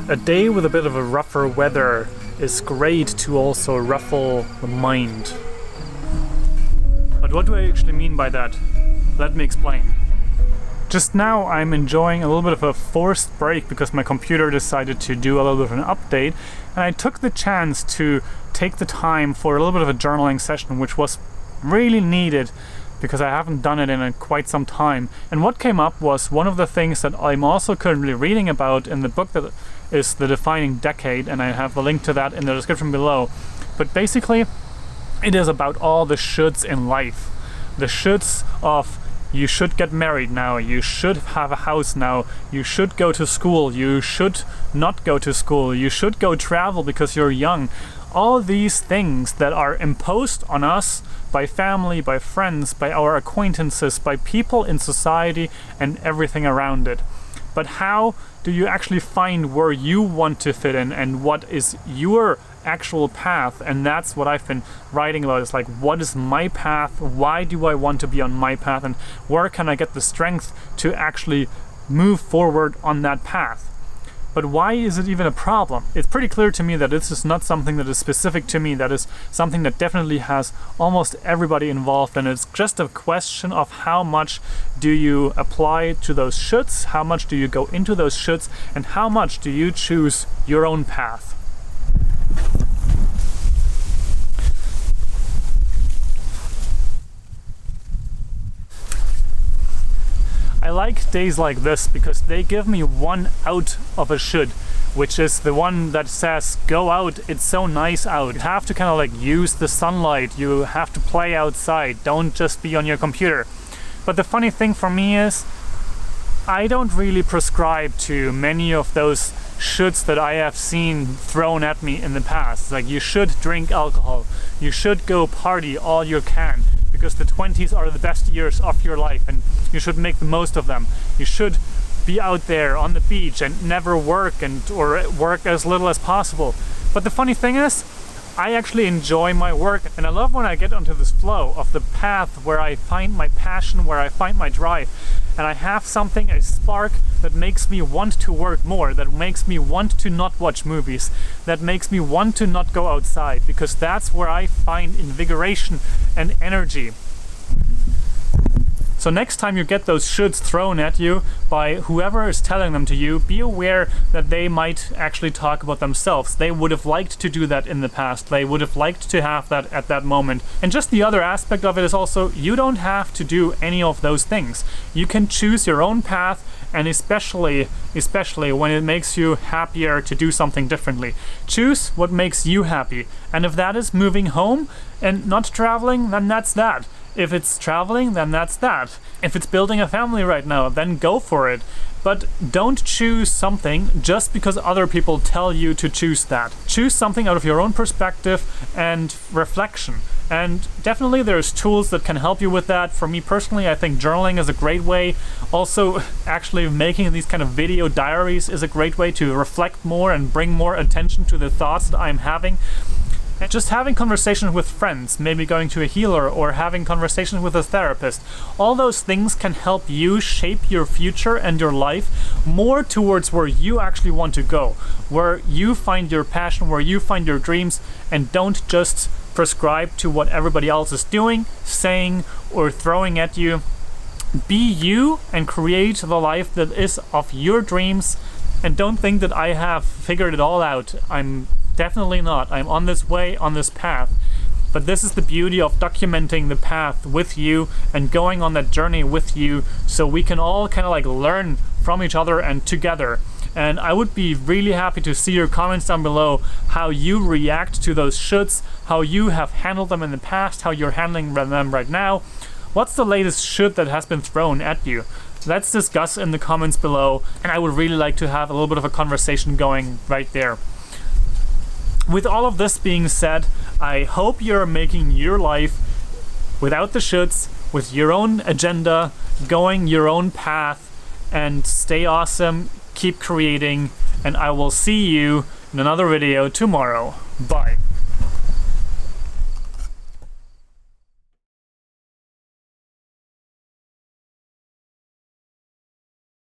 A day with a bit of a rougher weather is great to also ruffle the mind. But what do I actually mean by that? Let me explain. Just now I'm enjoying a little bit of a forced break because my computer decided to do a little bit of an update, and I took the chance to take the time for a little bit of a journaling session, which was really needed because I haven't done it in quite some time. And what came up was one of the things that I'm also currently reading about in the book that is The Defining Decade, and I have the link to that in the description below. But basically it is about all the shoulds in life. The shoulds of you should get married now, you should have a house now, you should go to school, you should not go to school, you should go travel because you're young. All these things that are imposed on us by family, by friends, by our acquaintances, by people in society and everything around it. But how do you actually find where you want to fit in and what is your actual path? And that's what I've been writing about. It's like, what is my path? Why do I want to be on my path? And where can I get the strength to actually move forward on that path? But why is it even a problem? It's pretty clear to me that this is not something that is specific to me. That is something that definitely has almost everybody involved, and it's just a question of how much do you apply to those shoulds, how much do you go into those shoulds, and how much do you choose your own path. I like days like this because they give me one out of a should, which is the one that says, go out, it's so nice out. You have to kind of like use the sunlight, you have to play outside, don't just be on your computer. But the funny thing for me is, I don't really prescribe to many of those shoulds that I have seen thrown at me in the past. Like, you should drink alcohol, you should go party all you can, because the 20s are the best years of your life and you should make the most of them. You should be out there on the beach and never work or work as little as possible. But the funny thing is, I actually enjoy my work, and I love when I get onto this flow of the path where I find my passion, where I find my drive, and I have something, a spark that makes me want to work more, that makes me want to not watch movies, that makes me want to not go outside, because that's where I find invigoration and energy. So next time you get those shoulds thrown at you by whoever is telling them to you, be aware that they might actually talk about themselves. They would have liked to do that in the past. They would have liked to have that at that moment. And just the other aspect of it is also, you don't have to do any of those things. You can choose your own path, and especially when it makes you happier to do something differently. Choose what makes you happy. And if that is moving home and not traveling, then that's that. If it's traveling, then that's that. If it's building a family right now, then go for it. But don't choose something just because other people tell you to choose that. Choose something out of your own perspective and reflection. And definitely there's tools that can help you with that. For me personally, I think journaling is a great way. Also, actually making these kind of video diaries is a great way to reflect more and bring more attention to the thoughts that I'm having. And just having conversations with friends, maybe going to a healer or having conversations with a therapist, all those things can help you shape your future and your life more towards where you actually want to go, where you find your passion, where you find your dreams, and don't just prescribe to what everybody else is doing, saying, or throwing at you. Be you and create the life that is of your dreams, and don't think that I have figured it all out. I'm definitely not. I'm on this way, on this path. But this is the beauty of documenting the path with you and going on that journey with you, so we can all kind of like learn from each other and together. And I would be really happy to see your comments down below, how you react to those shoulds, how you have handled them in the past, how you're handling them right now. What's the latest should that has been thrown at you? Let's discuss in the comments below, and I would really like to have a little bit of a conversation going right there. With all of this being said, I hope you're making your life without the shoulds, with your own agenda, going your own path, and stay awesome, keep creating, and I will see you in another video tomorrow. Bye.